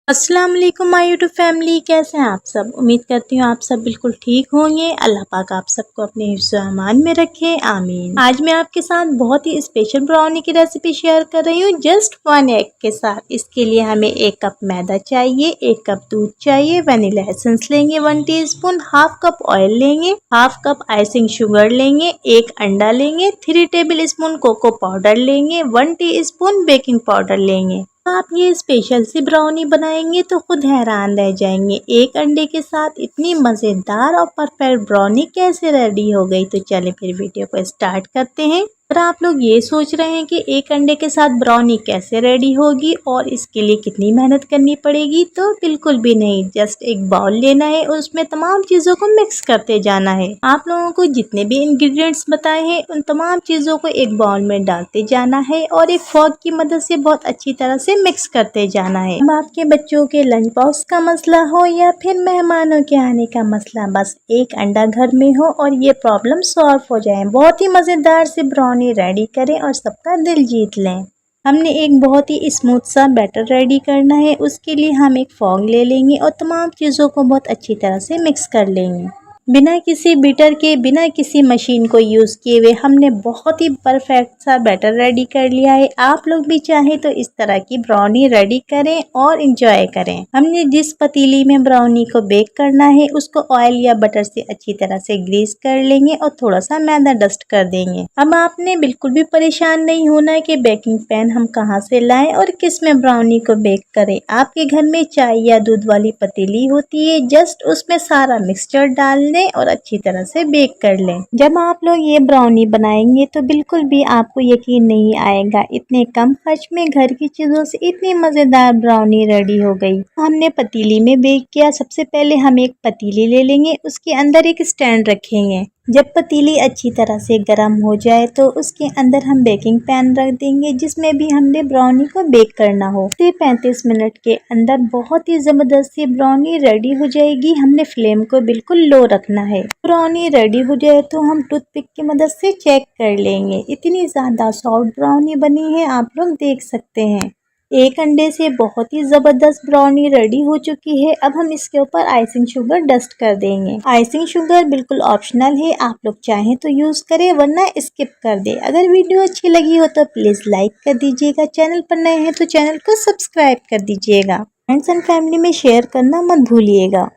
अस्सलाम वालेकुम my YouTube family, कैसे हैं आप सब। उम्मीद करती हूँ आप सब बिल्कुल ठीक होंगे। अल्लाह पाक आप सबको अपने हिफ्ज़ व अमान में रखे, आमीन। आज मैं आपके साथ बहुत ही स्पेशल ब्राउनी की रेसिपी शेयर कर रही हूँ, जस्ट 1 एग के साथ। इसके लिए हमें 1 कप मैदा चाहिए, 1 कप दूध चाहिए, वनीला एसेंस लेंगे 1 टीस्पून, हाफ कप ऑयल लेंगे, हाफ कप आइसिंग शुगर लेंगे, 1 अंडा लेंगे, 3 टेबल स्पून कोको पाउडर लेंगे, 1 टीस्पून बेकिंग पाउडर लेंगे। आप ये स्पेशल सी ब्राउनी बनाएंगे तो खुद हैरान रह जाएंगे। 1 अंडे के साथ इतनी मज़ेदार और परफेक्ट ब्राउनी कैसे रेडी हो गई। तो चलें फिर वीडियो को स्टार्ट करते हैं। अगर आप लोग ये सोच रहे हैं कि 1 अंडे के साथ ब्राउनी कैसे रेडी होगी और इसके लिए कितनी मेहनत करनी पड़ेगी, तो बिल्कुल भी नहीं। जस्ट एक बाउल लेना है और उसमें तमाम चीज़ों को मिक्स करते जाना है। आप लोगों को जितने भी इंग्रेडिएंट्स बताए हैं उन तमाम चीज़ों को एक बाउल में डालते जाना है और एक फोर्क की मदद से बहुत अच्छी तरह से मिक्स करते जाना है। अब आपके बच्चों के लंच बॉक्स का मसला हो या फिर मेहमानों के आने का मसला, बस 1 अंडा घर में हो और ये प्रॉब्लम सॉल्व हो जाए। बहुत ही मज़ेदार से ब्राउनी रेडी करें और सबका दिल जीत लें। हमने एक बहुत ही स्मूथ सा बैटर रेडी करना है। उसके लिए हम एक फोक ले लेंगे और तमाम चीज़ों को बहुत अच्छी तरह से मिक्स कर लेंगे। बिना किसी बीटर के, बिना किसी मशीन को यूज़ किए हुए हमने बहुत ही परफेक्ट सा बैटर रेडी कर लिया है। आप लोग भी चाहें तो इस तरह की ब्राउनी रेडी करें और इंजॉय करें। हमने जिस पतीली में ब्राउनी को बेक करना है उसको ऑयल या बटर से अच्छी तरह से ग्रीस कर लेंगे और थोड़ा सा मैदा डस्ट कर देंगे। अब आपने बिल्कुल भी परेशान नहीं होना है कि बेकिंग पैन हम कहाँ से लाएं और किस में ब्राउनी को बेक करें। आपके घर में चाय या दूध वाली पतीली होती है, जस्ट उसमें सारा मिक्सचर डाल और अच्छी तरह से बेक कर लें। जब आप लोग ये ब्राउनी बनाएंगे तो बिल्कुल भी आपको यकीन नहीं आएगा, इतने कम खर्च में घर की चीज़ों से इतनी मज़ेदार ब्राउनी रेडी हो गई। हमने पतीली में बेक किया। सबसे पहले हम एक पतीली ले लेंगे, उसके अंदर एक स्टैंड रखेंगे। जब पतीली अच्छी तरह से गर्म हो जाए तो उसके अंदर हम बेकिंग पैन रख देंगे जिसमें भी हमने ब्राउनी को बेक करना हो। 35 मिनट के अंदर बहुत ही ज़बरदस्त सी ब्राउनी रेडी हो जाएगी। हमने फ्लेम को बिल्कुल लो रखना है। ब्राउनी रेडी हो जाए तो हम टूथपिक की मदद से चेक कर लेंगे। इतनी ज़्यादा सॉफ्ट ब्राउनी बनी है, आप लोग देख सकते हैं। 1 अंडे से बहुत ही ज़बरदस्त ब्राउनी रेडी हो चुकी है। अब हम इसके ऊपर आइसिंग शुगर डस्ट कर देंगे। आइसिंग शुगर बिल्कुल ऑप्शनल है, आप लोग चाहें तो यूज़ करें वरना स्किप कर दे। अगर वीडियो अच्छी लगी हो तो प्लीज़ लाइक कर दीजिएगा। चैनल पर नए हैं तो चैनल को सब्सक्राइब कर दीजिएगा। फ्रेंड्स एंड फैमिली में शेयर करना मत भूलिएगा।